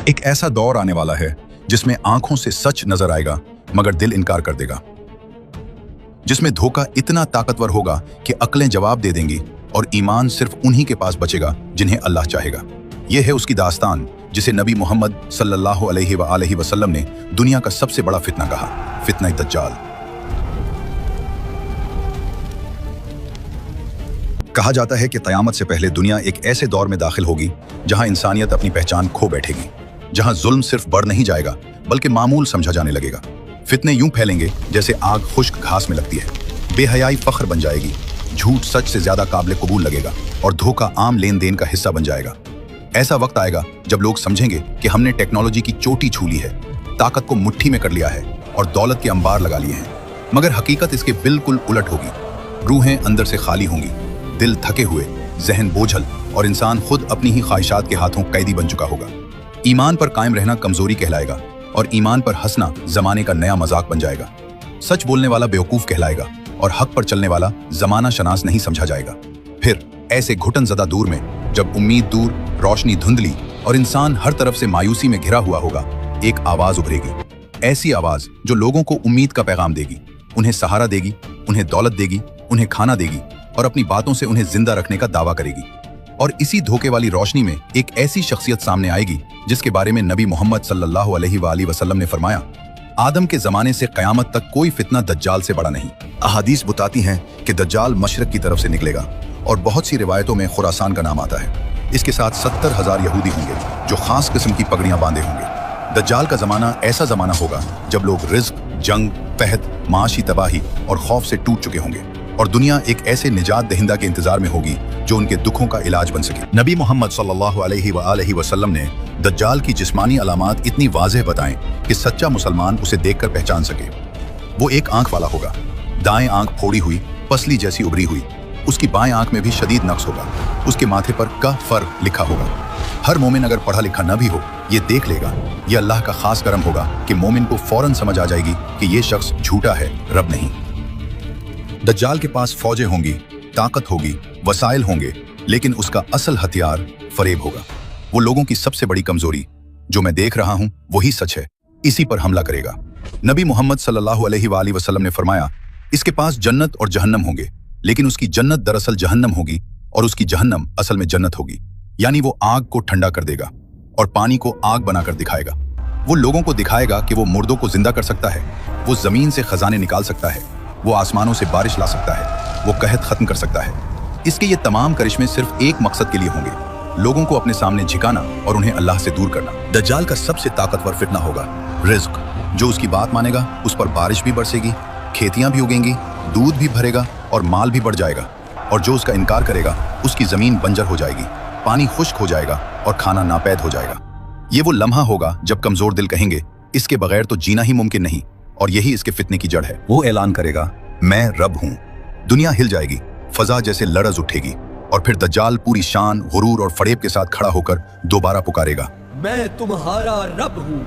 एक ऐसा दौर आने वाला है जिसमें आंखों से सच नजर आएगा मगर दिल इनकार कर देगा, जिसमें धोखा इतना ताकतवर होगा कि अक्लें जवाब दे देंगी और ईमान सिर्फ उन्हीं के पास बचेगा जिन्हें अल्लाह चाहेगा। यह है उसकी दास्तान जिसे नबी मोहम्मद सल्लल्लाहु अलैहि वसल्लम ने दुनिया का सबसे बड़ा फितना कहा, फितना दज्जाल। कहा जाता है कि क़यामत से पहले दुनिया एक ऐसे दौर में दाखिल होगी जहां इंसानियत अपनी पहचान खो बैठेगी, जहां जुल्म सिर्फ बढ़ नहीं जाएगा बल्कि मामूल समझा जाने लगेगा। फितने यूं फैलेंगे जैसे आग खुश्क घास में लगती है, बेहयाई फख्र बन जाएगी, झूठ सच से ज्यादा काबिल कबूल लगेगा और धोखा आम लेन देन का हिस्सा बन जाएगा। ऐसा वक्त आएगा जब लोग समझेंगे कि हमने टेक्नोलॉजी की चोटी छू ली है, ताकत को मुट्ठी में कर लिया है और दौलत के अंबार लगा लिए हैं, मगर हकीकत इसके बिल्कुल उलट होगी। रूहें अंदर से खाली होंगी, दिल थके हुए, जहन बोझल और इंसान खुद अपनी ही ख्वाहिशात के हाथों कैदी बन चुका होगा। ईमान पर कायम रहना कमजोरी कहलाएगा और ईमान पर हंसना जमाने का नया मजाक बन जाएगा। सच बोलने वाला बेवकूफ कहलाएगा और हक पर चलने वाला जमाना शनास नहीं समझा जाएगा। फिर ऐसे घुटन ज़दा दूर में जब उम्मीद दूर, रोशनी धुंधली और इंसान हर तरफ से मायूसी में घिरा हुआ होगा, एक आवाज उभरेगी। ऐसी आवाज जो लोगों को उम्मीद का पैगाम देगी, उन्हें सहारा देगी, उन्हें दौलत देगी, उन्हें खाना देगी और अपनी बातों से उन्हें जिंदा रखने का दावा करेगी। और इसी धोखे वाली रोशनी में एक ऐसी शख्सियत सामने आएगी जिसके बारे में नबी मोहम्मद सल्लल्लाहु अलैहि वसल्लम ने फरमाया, आदम के जमाने से कयामत तक कोई फितना दज्जाल से बड़ा नहीं। अहादीस बताती हैं कि दज्जाल मशरक की तरफ से निकलेगा और बहुत सी रिवायतों में खुरासान का नाम आता है। इसके साथ 70,000 यहूदी होंगे जो खास किस्म की पगड़ियां बांधे होंगे। दज्जाल का जमाना ऐसा जमाना होगा जब लोग रिज्क, जंग, कहत, माशी तबाही और खौफ से टूट चुके होंगे और दुनिया एक ऐसे निजात दहिंदा के इंतजार में होगी जो उनके दुखों का इलाज बन सके। नबी मोहम्मद सल्लल्लाहु अलैहि वसल्लम ने दज्जाल की जिस्मानी अलामात इतनी वाज़ेह बताएं कि सच्चा मुसलमान उसे देखकर पहचान सके। वो एक आंख वाला होगा, दाएं आंख फोड़ी हुई, पसली जैसी उभरी हुई। उसकी बाएं आंख में भी शदीद नक्स होगा। उसके माथे पर कफर लिखा होगा। हर मोमिन अगर पढ़ा लिखा न भी हो, ये देख लेगा। ये अल्लाह का खास करम होगा कि मोमिन को फौरन समझ आ जाएगी कि ये शख्स झूठा है, रब नहीं। दज्जाल के पास फौजें होंगी, ताकत होगी, वसाइल होंगे, लेकिन उसका असल हथियार फरेब होगा। वो लोगों की सबसे बड़ी कमजोरी, जो मैं देख रहा हूं वही सच है, इसी पर हमला करेगा। नबी मोहम्मद सल्लल्लाहु अलैहि वसल्लम ने फरमाया, इसके पास जन्नत और जहन्नम होंगे, लेकिन उसकी जन्नत दरअसल जहन्नम होगी और उसकी जहन्नम असल में जन्नत होगी। यानी वो आग को ठंडा कर देगा और पानी को आग बनाकर दिखाएगा। वो लोगों को दिखाएगा कि वो मुर्दों को जिंदा कर सकता है, वो जमीन से खजाने निकाल सकता है, वो आसमानों से बारिश ला सकता है, वो कहत खत्म कर सकता है। इसके ये तमाम करिश्मे सिर्फ एक मकसद के लिए होंगे, लोगों को अपने सामने झिकाना और उन्हें अल्लाह से दूर करना। दज्जाल का सबसे ताकतवर फितना होगा रिज्क। जो उसकी बात मानेगा उस पर बारिश भी बरसेगी, खेतियां भी उगेंगी, दूध भी भरेगा और माल भी बढ़ जाएगा। और जो उसका इनकार करेगा उसकी जमीन बंजर हो जाएगी, पानी खुश्क हो जाएगा और खाना नापैद हो जाएगा। ये वो लम्हा होगा जब कमजोर दिल कहेंगे, इसके बगैर तो जीना ही मुमकिन नहीं, और यही इसके फितने की जड़ है। वो ऐलान करेगा, मैं रब हूं। दुनिया हिल जाएगी, फजा जैसे लरज उठेगी और फिर दज्जाल पूरी शान, गुरूर और फरेब के साथ खड़ा होकर दोबारा पुकारेगा, मैं तुम्हारा रब हूं।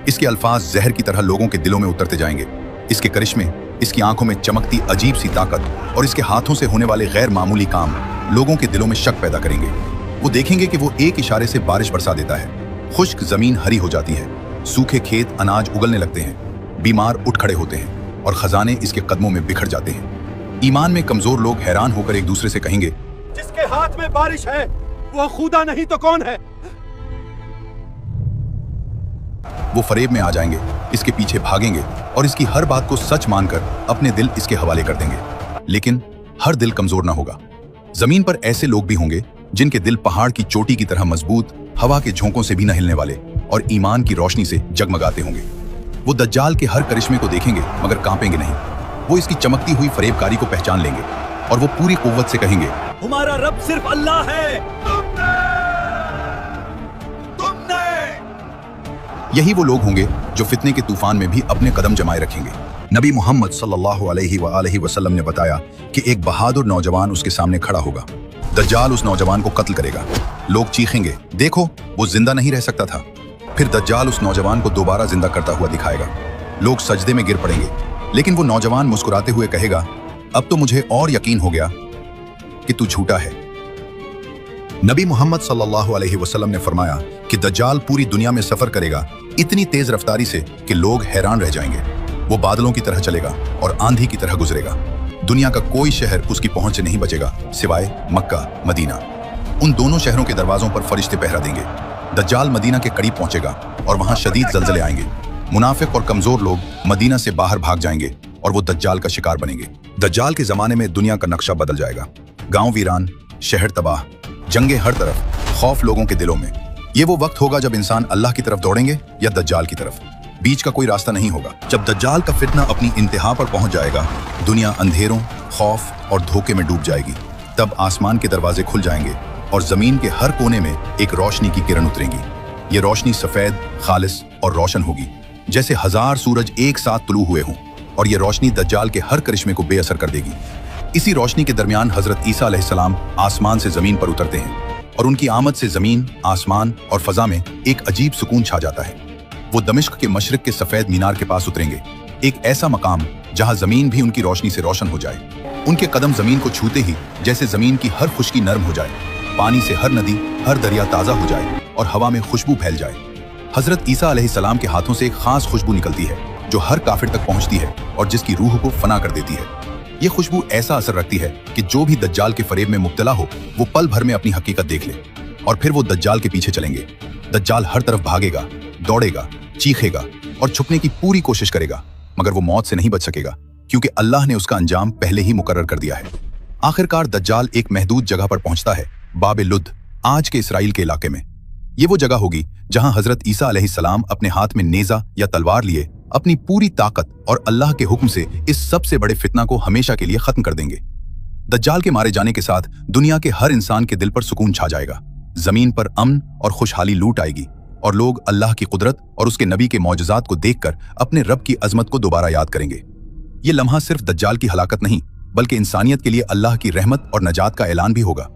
इसके अल्फाज जहर की तरह लोगों के दिलों में उतरते जाएंगे। इसके करिश्मे, इसकी आंखों में चमकती अजीब सी ताकत और इसके हाथों से होने वाले गैर मामूली काम लोगों के दिलों में शक पैदा करेंगे। वो देखेंगे कि वो एक इशारे से बारिश बरसा देता है, खुश्क जमीन हरी हो जाती है, सूखे खेत अनाज उगलने लगते हैं, बीमार उठ खड़े होते हैं और खजाने इसके कदमों में बिखर जाते हैं। ईमान में कमजोर लोग हैरान होकर एक दूसरे से कहेंगे, जिसके हाथ में बारिश है वो खुदा नहीं तो कौन है? वो फरेब में आ जाएंगे, इसके पीछे भागेंगे और इसकी हर बात को सच मानकर अपने दिल इसके हवाले कर देंगे। लेकिन हर दिल कमजोर ना होगा। जमीन पर ऐसे लोग भी होंगे जिनके दिल पहाड़ की चोटी की तरह मजबूत, हवा के झोंकों से भी न हिलने वाले और ईमान की रोशनी से जगमगाते होंगे। वो दज्जाल के हर करिश्मे को देखेंगे मगर कांपेंगे नहीं। वो इसकी चमकती हुई फरेबकारी को पहचान लेंगे और वो पूरी कुव्वत से कहेंगे, हमारा रब सिर्फ अल्लाह है। यही वो लोग होंगे जो फितने के तूफान में भी अपने कदम जमाए रखेंगे। नबी मोहम्मद सल्लल्लाहु अलैहि वसल्लम ने बताया कि एक बहादुर नौजवान उसके सामने खड़ा होगा। दज्जाल उस नौजवान को कत्ल करेगा। लोग चीखेंगे, देखो वो जिंदा नहीं रह सकता था। फिर दज्जाल उस नौजवान को दोबारा जिंदा करता हुआ दिखाएगा। लोग सजदे में गिर पड़ेंगे, लेकिन वो नौजवान मुस्कुराते हुए कहेगा, अब तो मुझे और यकीन हो गया कि तू झूठा है। नबी मोहम्मद सल्लल्लाहु अलैहि वसल्लम ने फरमाया कि दज्जाल पूरी दुनिया में सफर करेगा इतनी तेज रफ्तारी से कि लोग हैरान रह जाएंगे। वो बादलों की तरह चलेगा और आंधी की तरह गुजरेगा। दुनिया का कोई शहर उसकी पहुंच से नहीं बचेगा सिवाय मक्का मदीना। उन दोनों शहरों के दरवाजों पर फरिश्ते पहरा देंगे। दज्जाल मदीना के करीब पहुंचेगा और वहां शदीद जल्जले आएंगे। मुनाफिक और कमजोर लोग मदीना से बाहर भाग जाएंगे और वो दज्जाल का शिकार बनेंगे। दज्जाल के जमाने में दुनिया का नक्शा बदल जाएगा। गांव वीरान, शहर तबाह, जंगे हर तरफ, खौफ लोगों के दिलों में। ये वो वक्त होगा जब इंसान अल्लाह की तरफ दौड़ेंगे या दज्जाल की तरफ। बीच का कोई रास्ता नहीं होगा। जब दज्जाल का फितना अपनी इंतहा पर पहुंच जाएगा, दुनिया अंधेरों, खौफ और धोखे में डूब जाएगी। तब आसमान के दरवाजे खुल जाएंगे और जमीन के हर कोने में एक रोशनी की किरण उतरेगी। ये रोशनी सफेद, खालिस और रोशन होगी, जैसे 1000 सूरज एक साथ तुलू हुए हों, और ये रोशनी दज्जाल के हर करिश्मे को बेअसर कर देगी। इसी रोशनी के दरमियान हजरत ईसा अलैहिस्सलाम आसमान से जमीन पर उतरते हैं और उनकी आमद से जमीन, आसमान और फजा में एक अजीब सुकून छा जाता है। वो दमिश्क के मशरिक के सफेद मीनार के पास उतरेंगे, एक ऐसा मकाम जहां जमीन भी उनकी रोशनी से रोशन हो जाए। उनके कदम जमीन को छूते ही जैसे जमीन की हर खुश्की नरम हो जाए, पानी से हर नदी, हर दरिया ताजा हो जाए और हवा में खुशबू फैल जाए। हजरत ईसा अलैहिस्सलाम के हाथों से एक खास खुशबू निकलती है जो हर काफिर तक पहुंचती है और जिसकी रूह को फना कर देती है। ये खुशबू ऐसा असर रखती है कि जो भी दज्जाल के फरेब में मुब्तला हो वो पल भर में अपनी हकीकत देख ले और फिर वो दज्जाल के पीछे चलेंगे। दज्जाल हर तरफ भागेगा, दौड़ेगा, चीखेगा और छुपने की पूरी कोशिश करेगा, मगर वो मौत से नहीं बच सकेगा क्योंकि अल्लाह ने उसका अंजाम पहले ही मुकर्रर कर दिया है। आखिरकार दज्जाल एक महदूद जगह पर पहुंचता है, बाब लुद, आज के इसराइल के इलाके में। ये वो जगह होगी जहां हजरत ईसा अलैहिस्सलाम अपने हाथ में नेजा या तलवार लिए अपनी पूरी ताकत और अल्लाह के हुक्म से इस सबसे बड़े फितना को हमेशा के लिए खत्म कर देंगे। दज्जाल के मारे जाने के साथ दुनिया के हर इंसान के दिल पर सुकून छा जाएगा, जमीन पर अमन और खुशहाली लूट आएगी और लोग अल्लाह की कुदरत और उसके नबी के मौजज़ात को देखकर अपने रब की अजमत को दोबारा याद करेंगे। ये लम्हा सिर्फ दज्जाल की हलाकत नहीं बल्कि इंसानियत के लिए अल्लाह की रहमत और नजात का ऐलान भी होगा।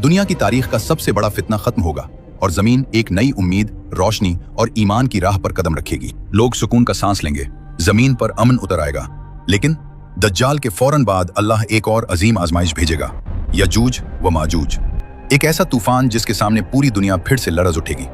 दुनिया की तारीख का सबसे बड़ा फितना खत्म होगा और जमीन एक नई उम्मीद, रोशनी और ईमान की राह पर कदम रखेगी। लोग सुकून का सांस लेंगे, जमीन पर अमन उतर आएगा। लेकिन दज्जाल के फौरन बाद अल्लाह एक और अजीम आजमाइश भेजेगा, यजूज व माजूज, एक ऐसा तूफान जिसके सामने पूरी दुनिया फिर से लरज उठेगी।